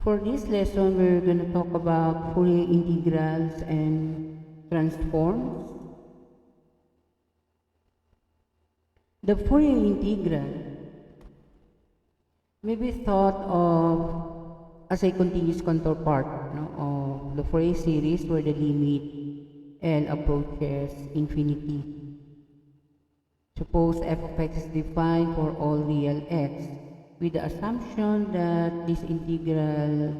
For this lesson, we're going to talk about Fourier integrals and transforms. The Fourier integral may be thought of as a continuous contour part of the Fourier series where the limit L approaches infinity. Suppose f of x is defined for all real x with the assumption that this integral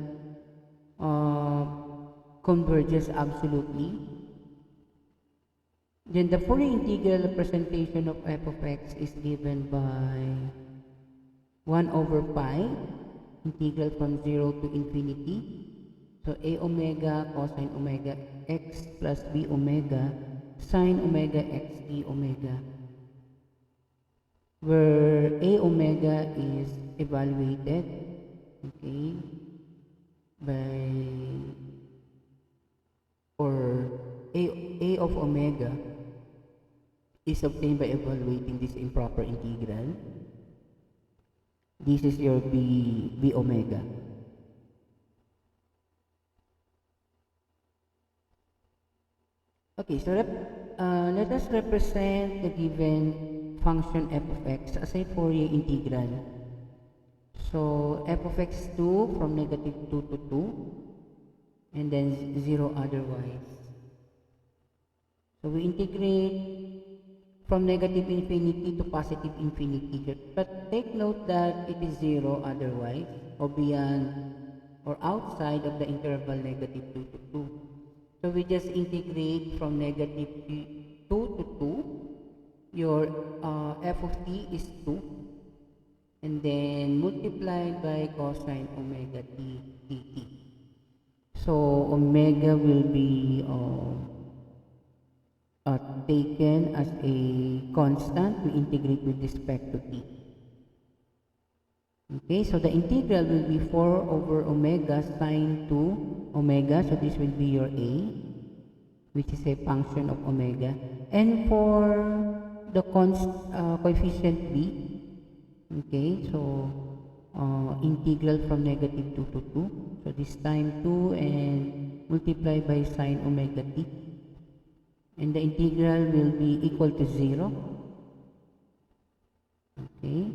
converges absolutely. Then the Fourier integral representation of f of x is given by 1 over pi, integral from 0 to infinity. So a omega cosine omega x plus b omega sine omega x d omega, where a omega is evaluated, okay, by, or a of omega is obtained by evaluating this improper integral. This is your b omega. Okay, so let us represent the given function f of x as a Fourier integral. So f of x 2 from negative 2 to 2 and then 0 otherwise. So we integrate from negative infinity to positive infinity here. But take note that it is 0 otherwise or beyond or outside of the interval negative 2 to 2. So we just integrate from negative 2 to 2. Your f of t is 2. And then multiplied by cosine omega t dt. So omega will be taken as a constant. We integrate with respect to t. Okay, so the integral will be 4 over omega sine 2 omega. So this will be your a, which is a function of omega. And for the coefficient b, okay, so integral from negative 2 to 2. So this time 2 and multiply by sine omega t. And the integral will be equal to 0. Okay.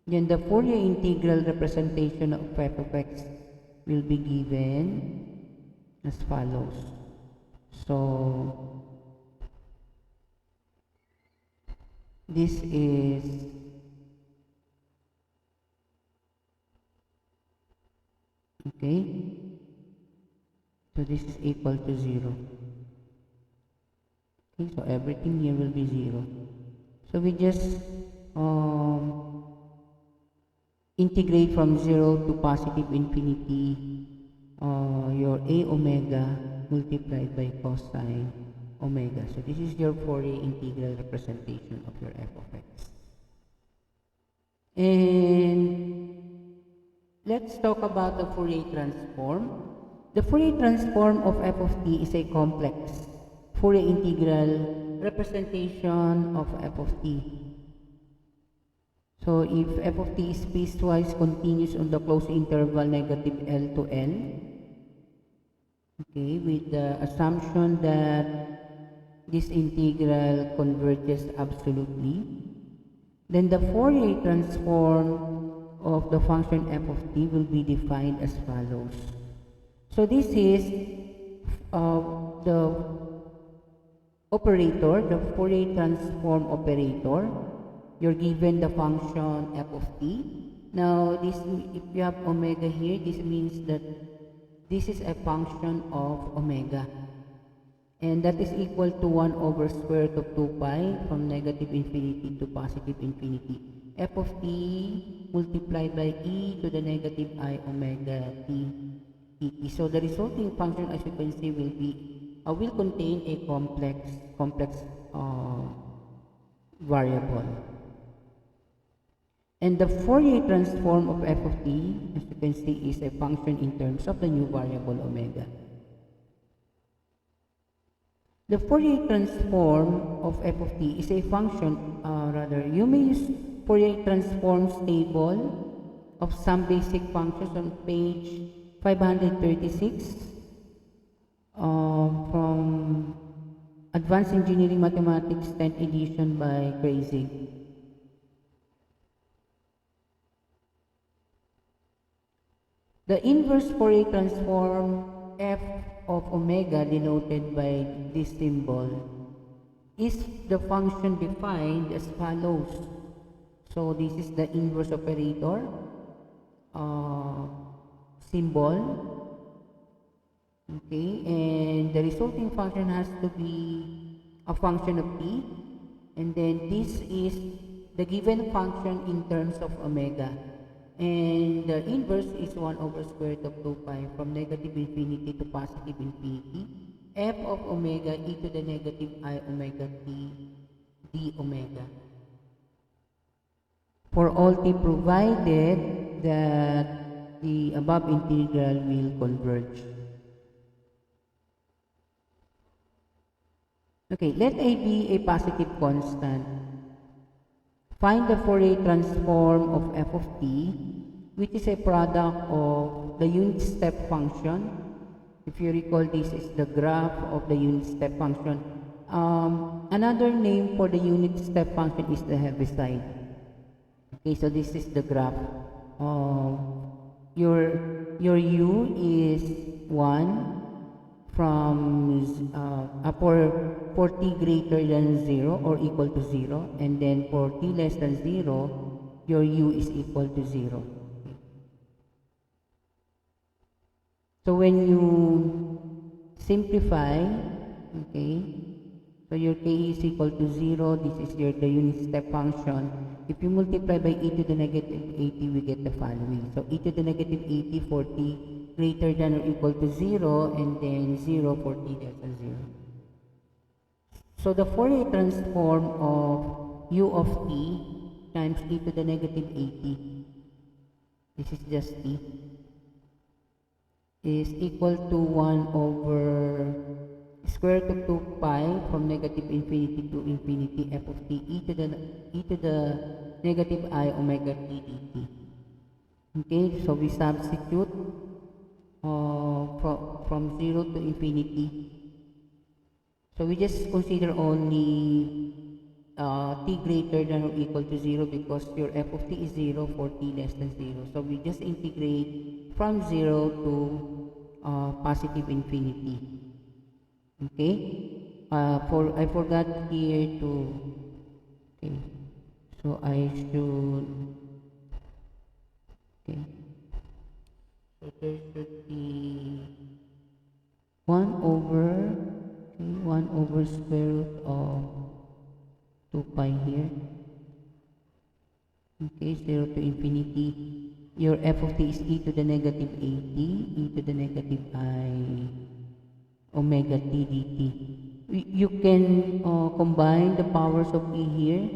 Then the Fourier integral representation of f of x will be given as follows. So this is okay. So this is equal to 0. Okay, so everything here will be 0. So we just integrate from 0 to positive infinity your a omega multiplied by cosine omega. So this is your Fourier integral representation of your f of x. And let's talk about the Fourier transform. The Fourier transform of f of t is a complex Fourier integral representation of f of t. So if f of t is piecewise continuous on the closed interval negative L to L, okay, with the assumption that this integral converges absolutely, then the Fourier transform of the function f of t will be defined as follows. So this is the operator, the Fourier transform operator. You're given the function f of t. Now, this, if you have omega here, this means that this is a function of omega. And that is equal to 1 over square root of 2 pi from negative infinity to positive infinity. F of t multiplied by e to the negative I omega t dt. So the resulting function, as you can see, will contain a complex variable. And the Fourier transform of f of t, as you can see, is a function in terms of the new variable omega. The Fourier transform of f of t is a function, you may use Fourier transforms table of some basic functions on page 536 from Advanced Engineering Mathematics 10th edition by Crazy. The inverse Fourier transform f of omega denoted by this symbol is the function defined as follows. So this is the inverse operator symbol, okay, and the resulting function has to be a function of t, and then this is the given function in terms of omega, and the inverse is 1 over square root of 2 pi from negative infinity to positive infinity f of omega e to the negative I omega t d omega for all t provided that the above integral will converge. Okay, let A be a positive constant. Find the Fourier transform of f of t, which is a product of the unit step function. If you recall, this is the graph of the unit step function. Another name for the unit step function is the Heaviside. Okay, so this is the graph. Your u is 1 from for t greater than 0 or equal to 0, and then for t less than 0, your u is equal to 0. Okay. So when you simplify, okay, so your k is equal to 0, this is the unit step function. If you multiply by e to the negative 80, we get the following. So e to the negative 80 for t greater than or equal to 0, and then 0 for t less than 0. So the Fourier transform of u of t times e to the negative 80, this is just t, is equal to 1 over square root of 2 pi from negative infinity to infinity f of t e to the negative I omega t dt. Okay, so we substitute from 0 to infinity. So we just consider only t greater than or equal to 0 because your f of t is 0 for t less than 0. So we just integrate from 0 to positive infinity. Okay, I forgot here to, okay, so I should, okay, so there should be 1 over, okay, 1 over square root of 2 pi here, okay, 0 to infinity. Your f of t is e to the negative 80, e to the negative I omega t dt. You can combine the powers of e here,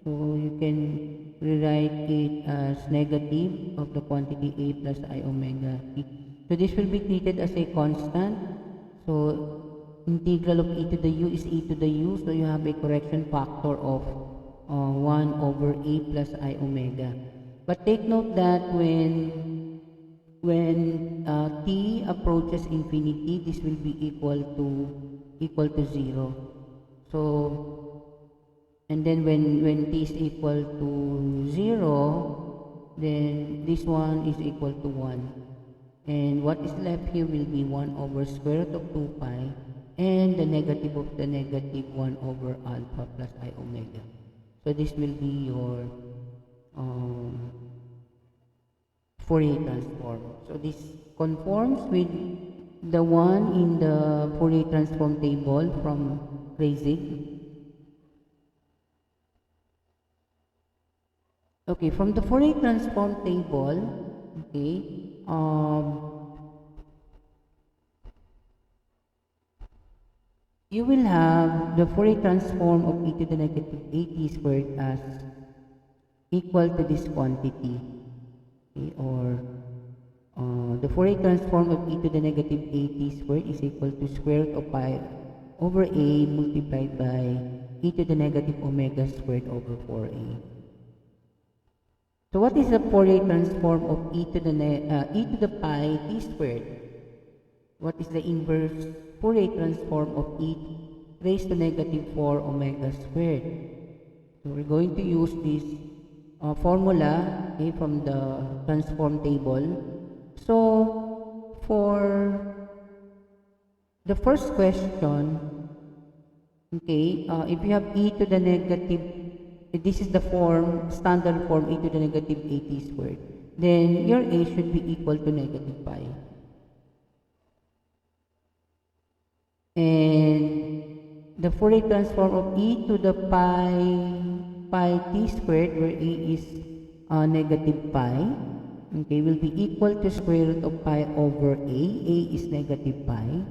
so you can rewrite it as negative of the quantity a plus I omega t. So this will be treated as a constant. So integral of e to the u is e to the u, so you have a correction factor of 1 over a plus I omega. But take note that when t approaches infinity, this will be equal to 0. So, and then when t is equal to 0, then this one is equal to 1. And what is left here will be 1 over square root of 2 pi and the negative of the negative 1 over alpha plus I omega. So this will be your Fourier transform. So this conforms with the one in the Fourier transform table from Kreyszig. Okay, from the Fourier transform table, okay, you will have the Fourier transform of e to the negative 80 squared as equal to this quantity. Okay, or the Fourier transform of e to the negative 80 squared is equal to square root of pi over a multiplied by e to the negative omega squared over 4a. So what is the Fourier transform of e to the pi t squared? What is the inverse Fourier transform of e raised to negative 4 omega squared? So we're going to use this formula, okay, from the transform table. So for the first question, okay, if you have e to the negative, this is the form, standard form, e to the negative at squared, then your a should be equal to negative pi. And the Fourier transform of e to the pi t squared, where a is negative pi, okay, will be equal to square root of pi over a. A is negative pi.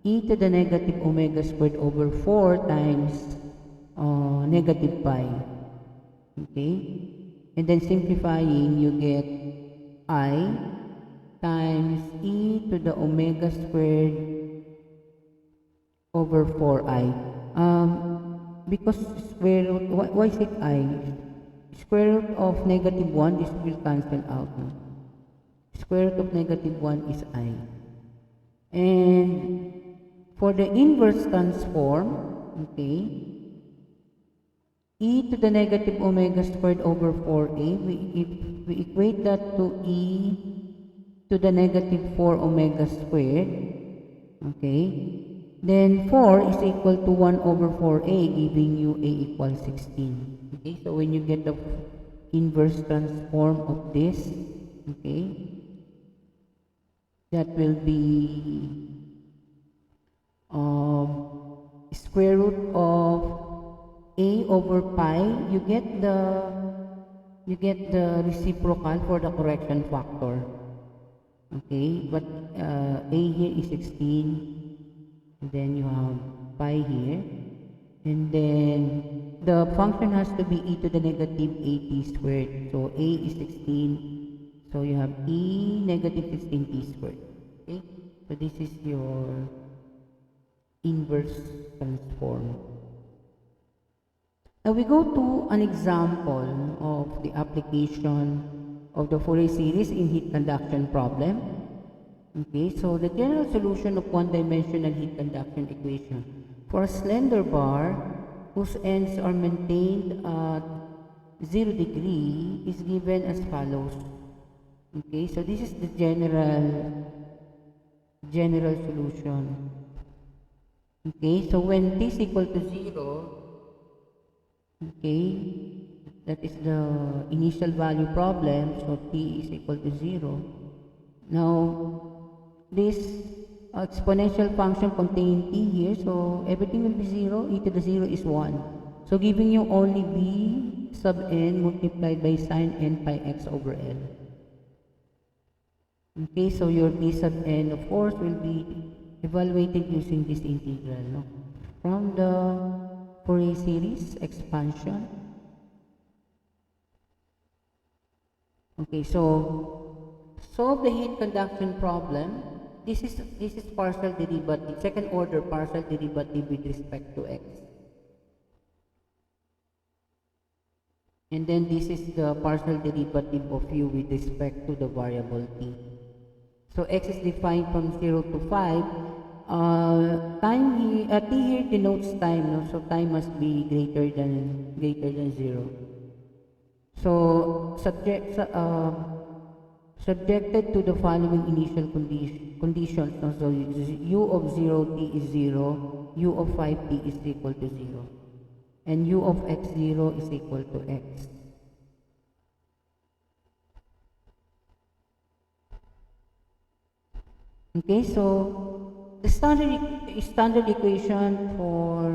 E to the negative omega squared over 4 times negative pi. Okay? And then simplifying, you get I times e to the omega squared over 4i. Because square root, why is it I? Square root of negative 1, this will cancel out. No? Square root of negative 1 is I. And for the inverse transform, okay, e to the negative omega squared over 4a, we equate that to e to the negative 4 omega squared, okay, then 4 is equal to 1 over 4a, giving you a equals 16. Okay, so when you get the inverse transform of this, okay, that will be square root of a over pi. You get the reciprocal for the correction factor. Okay, but a here is 16, and then you have pi here, and then the function has to be e to the negative at squared. So a is 16, so you have e negative 16t squared. Okay, so this is your inverse transform. Now we go to an example of the application of the Fourier series in heat conduction problem. Okay, so the general solution of one-dimensional heat conduction equation for a slender bar whose ends are maintained at 0 degree is given as follows. Okay, so this is the general solution. Okay, so when t is equal to 0, okay, that is the initial value problem, so t is equal to 0. Now, this exponential function contains t here, so everything will be 0, e to the 0 is 1. So giving you only b sub n multiplied by sine n pi x over L. Okay, so your b sub n, of course, will be evaluated using this integral, no? From the Fourier series expansion. Okay, so solve the heat conduction problem. This is partial derivative, second order partial derivative with respect to x. And then this is the partial derivative of u with respect to the variable t. So x is defined from 0 to 5. Time here, t here denotes time, no? So time must be greater than 0. So subjected to the following initial conditions. No? So u of 0t is 0, u of 5t is equal to 0, and u of x0 is equal to x. Okay, so the standard equation for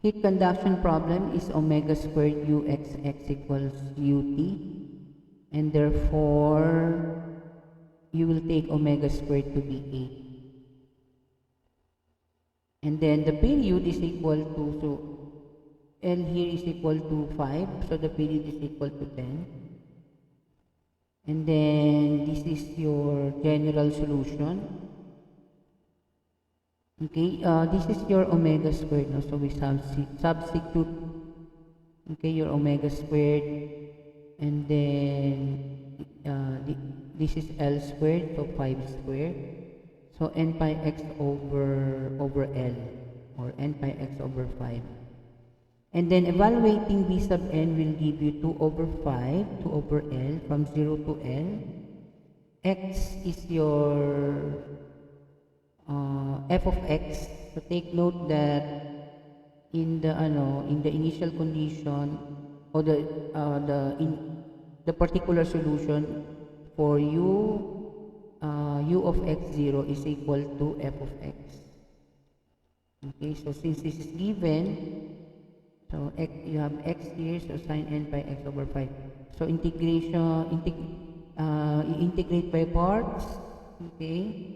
heat conduction problem is omega squared uxx equals ut, and therefore you will take omega squared to be 8. And then the period is equal to, so L here is equal to 5, so the period is equal to 10. And then this is your general solution. Okay, this is your omega squared, no? So we substitute Okay, your omega squared, and then this is L squared, so 5 squared. So n pi x over L, or n pi x over 5. And then evaluating b sub n will give you 2 over 5, 2 over L from 0 to L. X is your f of x. So take note that in the initial condition, or the particular solution for u of x0 is equal to f of x. Okay, so since this is given, so you have x here, so sine n by x over 5. So integrate by parts, okay,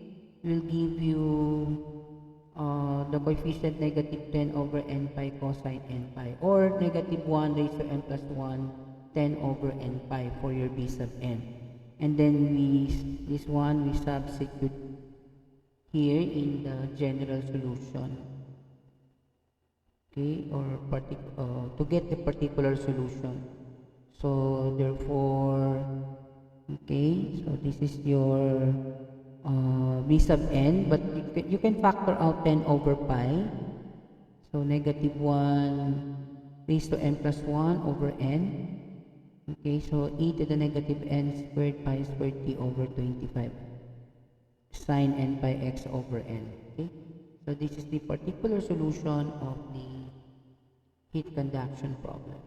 will give you the coefficient negative 10 over n pi cosine n pi, or negative 1 raised to n plus 1, 10 over n pi for your b sub n. And then this one we substitute here in the general solution. Okay, or to get the particular solution. So therefore, okay, so this is your b sub n, but you can factor out 10 over pi. So negative 1 raised to n plus 1 over n. Okay, so e to the negative n squared pi squared t over 25 sine n pi x over n. Okay, so this is the particular solution of the heat conduction problem.